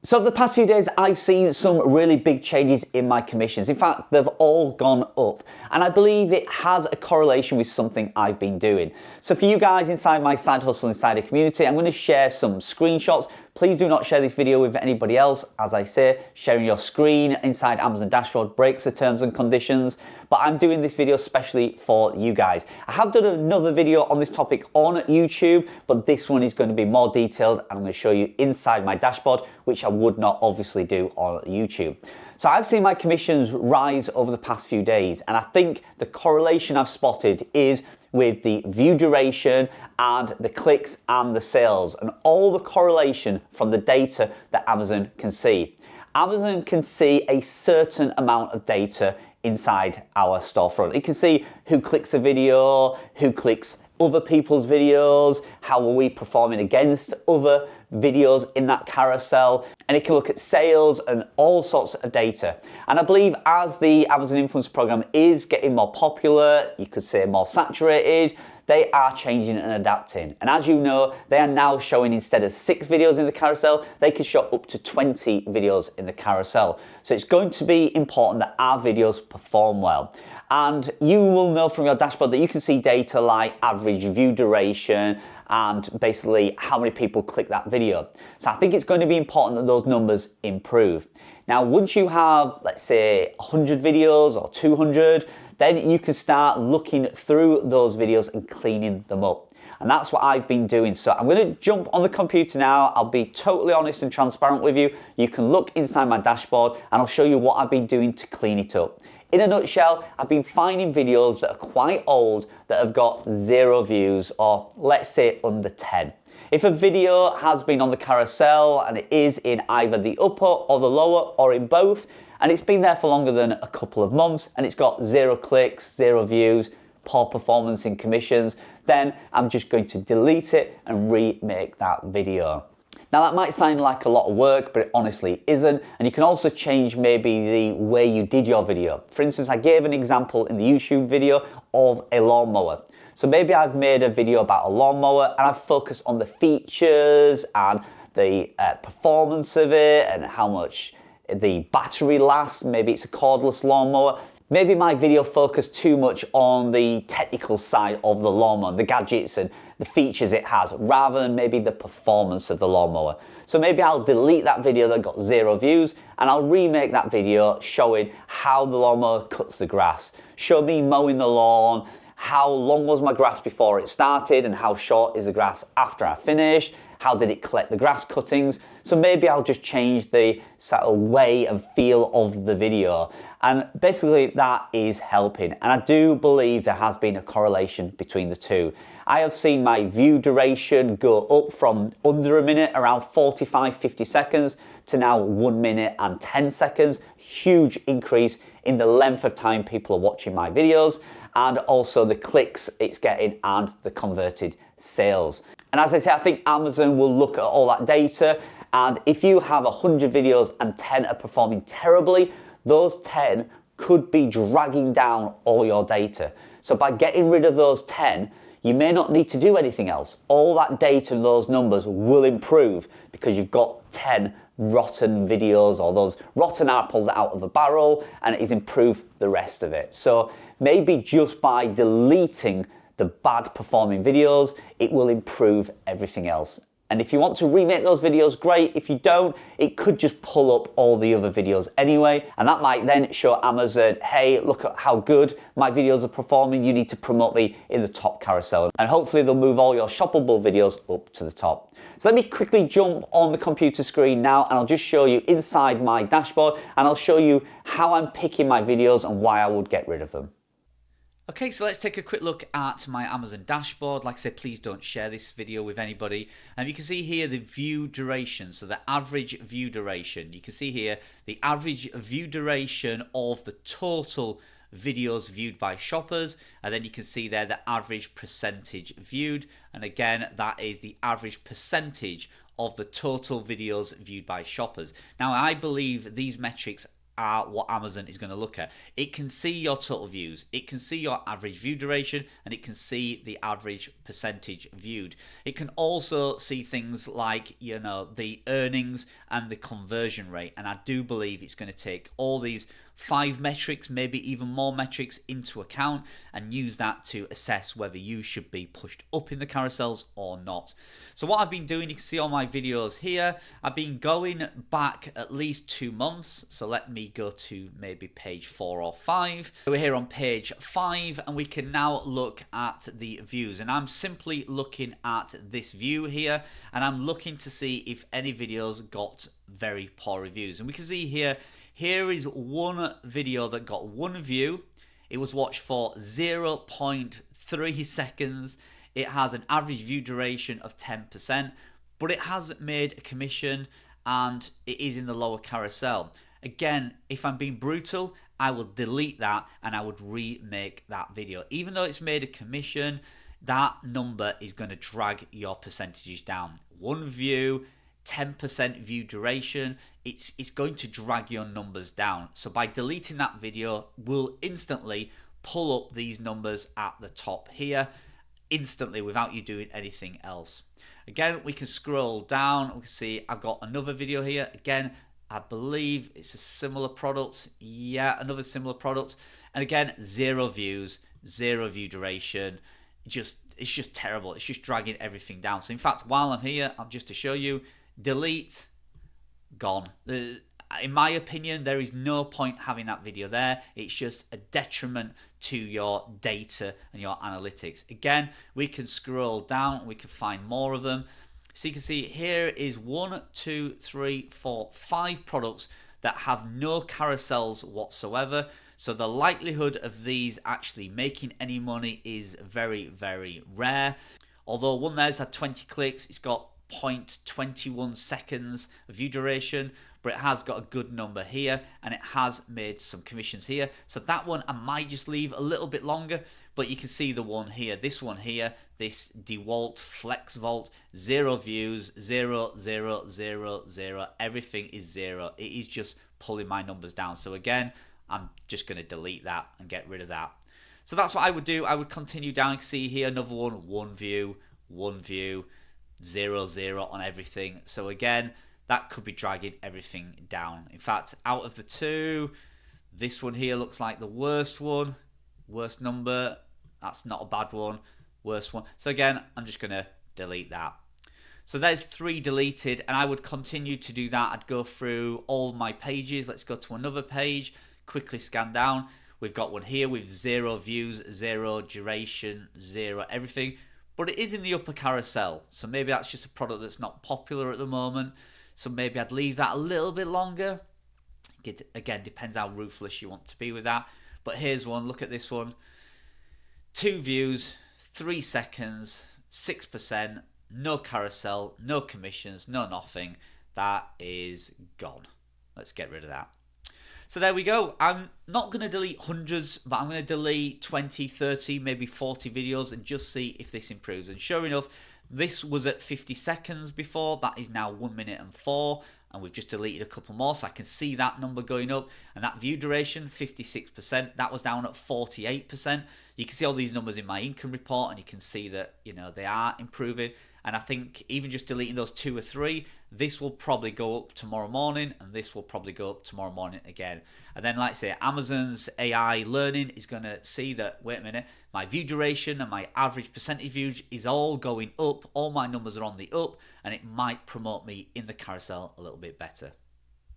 So over the past few days, I've seen some really big changes in my commissions. In fact, they've all gone up. And I believe it has a correlation with something I've been doing. So for you guys inside my Side Hustle Insider community, I'm going to share some screenshots. Please do not share this video with anybody else. As I say, sharing your screen inside Amazon Dashboard breaks the terms and conditions. But I'm doing this video especially for you guys. I have done another video on this topic on YouTube, but this one is going to be more detailed, and I'm going to show you inside my dashboard, which I would not obviously do on YouTube. So I've seen my commissions rise over the past few days, and I think the correlation I've spotted is with the view duration and the clicks and the sales, and all the correlation from the data that Amazon can see. Amazon can see a certain amount of data inside our storefront. It can see who clicks a video, who clicks other people's videos, how are we performing against other videos in that carousel, and it can look at sales and all sorts of data. And I believe as the Amazon Influence Program is getting more popular, you could say more saturated, they are changing and adapting. And as you know, they are now showing, instead of 6 videos in the carousel, they can show up to 20 videos in the carousel. So it's going to be important that our videos perform well. And you will know from your dashboard that you can see data like average view duration and basically how many people click that video. So I think it's going to be important that those numbers improve. Now, once you have, let's say, 100 videos or 200, then you can start looking through those videos and cleaning them up. And that's what I've been doing. So I'm going to jump on the computer now. I'll be totally honest and transparent with you. You can look inside my dashboard and I'll show you what I've been doing to clean it up. In a nutshell, I've been finding videos that are quite old that have got 0 views, or let's say under 10. If a video has been on the carousel and it is in either the upper or the lower or in both, and it's been there for longer than a couple of months and it's got 0 clicks, 0 views, poor performance in commissions, then I'm just going to delete it and remake that video. Now that might sound like a lot of work, but it honestly isn't. And you can also change maybe the way you did your video. For instance, I gave an example in the YouTube video of a lawnmower. So maybe I've made a video about a lawnmower and I've focused on the features and the performance of it and how much the battery lasts. Maybe it's a cordless lawnmower. Maybe my video focused too much on the technical side of the lawnmower, the gadgets and the features it has, rather than maybe the performance of the lawnmower. So maybe I'll delete that video that got 0 views and I'll remake that video showing how the lawnmower cuts the grass. Show me mowing the lawn, how long was my grass before it started and how short is the grass after I finished. How did it collect the grass cuttings? So maybe I'll just change the sort of way and feel of the video. And basically that is helping. And I do believe there has been a correlation between the two. I have seen my view duration go up from under a minute, around 45, 50 seconds, to now 1 minute and 10 seconds. Huge increase in the length of time people are watching my videos, and also the clicks it's getting and the converted sales. And as I say, I think Amazon will look at all that data, and if you have 100 videos and 10 are performing terribly, those 10 could be dragging down all your data. So by getting rid of those 10, you may not need to do anything else. All that data and those numbers will improve because you've got 10 rotten videos or those rotten apples out of the barrel, and it has improved the rest of it. So maybe just by deleting the bad performing videos, it will improve everything else. And if you want to remake those videos, great. If you don't, it could just pull up all the other videos anyway. And that might then show Amazon, hey, look at how good my videos are performing. You need to promote me in the top carousel. And hopefully they'll move all your shoppable videos up to the top. So let me quickly jump on the computer screen now and I'll just show you inside my dashboard and I'll show you how I'm picking my videos and why I would get rid of them. Okay, so let's take a quick look at my Amazon dashboard. Like I said, please don't share this video with anybody. And you can see here the view duration, so the average view duration. You can see here the average view duration of the total videos viewed by shoppers, and then you can see there the average percentage viewed, and again that is the average percentage of the total videos viewed by shoppers. Now I believe these metrics are what Amazon is going to look at. It can see your total views, it can see your average view duration, and it can see the average percentage viewed. It can also see things like, you know, the earnings and the conversion rate. And I do believe it's going to take all these 5 metrics, maybe even more metrics, into account and use that to assess whether you should be pushed up in the carousels or not. So what I've been doing, you can see all my videos here, I've been going back at least 2 months. So let me go to maybe page 4 or 5. So we're here on page 5 and we can now look at the views, and I'm simply looking at this view here and I'm looking to see if any videos got very poor reviews. And we can see here is one video that got 1 view. It was watched for 0.3 seconds. It has an average view duration of 10%, but it hasn't made a commission and it is in the lower carousel. Again, if I'm being brutal, I will delete that and I would remake that video. Even though it's made a commission, that number is going to drag your percentages down. 1 view, 10% view duration, it's going to drag your numbers down. So by deleting that video, we'll instantly pull up these numbers at the top here, instantly, without you doing anything else. Again, we can scroll down, we can see I've got another video here. Again, I believe it's a similar product. Yeah, another similar product. And again, 0 views, 0 view duration. It's just terrible. It's just dragging everything down. So in fact, while I'm here, I'm just to show you, delete, gone. In my opinion, there is no point having that video there. It's just a detriment to your data and your analytics. Again, we can scroll down, we can find more of them. So you can see here is 1, 2, 3, 4, 5 products that have no carousels whatsoever. So the likelihood of these actually making any money is very, very rare. Although one there's had 20 clicks, it's got 0.21 seconds of view duration, but it has got a good number here and it has made some commissions here. So that one I might just leave a little bit longer, but you can see the one here, this one here, this DeWalt Flex Vault, 0 views, 0, 0, 0, 0, everything is 0. It is just pulling my numbers down. So again, I'm just going to delete that and get rid of that. So that's what I would do. I would continue down. You can see here another one, 1 view, 1 view, 0, 0 on everything. So again, that could be dragging everything down. In fact, out of the 2, this one here looks like the worst one. Worst number. That's not a bad one. Worst one. So again, I'm just going to delete that. So there's 3 deleted, and I would continue to do that. I'd go through all my pages. Let's go to another page, quickly scan down. We've got one here with 0 views, 0 duration, 0 everything. But it is in the upper carousel, so maybe that's just a product that's not popular at the moment. So maybe I'd leave that a little bit longer. Again, depends how ruthless you want to be with that. But here's one, look at this one. 2 views, 3 seconds, 6%, no carousel, no commissions, no nothing. That is gone. Let's get rid of that. So there we go. I'm not going to delete hundreds, but I'm going to delete 20, 30, maybe 40 videos and just see if this improves. And sure enough, this was at 50 seconds before. That is now 1 minute and 4. And we've just deleted a couple more. So I can see that number going up. And that view duration, 56%. That was down at 48%. You can see all these numbers in my income report. And you can see that, you know, they are improving. And I think even just deleting those 2 or 3, this will probably go up tomorrow morning, and this will probably go up tomorrow morning again. And then, like I say, Amazon's AI learning is going to see that, wait a minute, my view duration and my average percentage views is all going up. All my numbers are on the up, and it might promote me in the carousel a little bit better.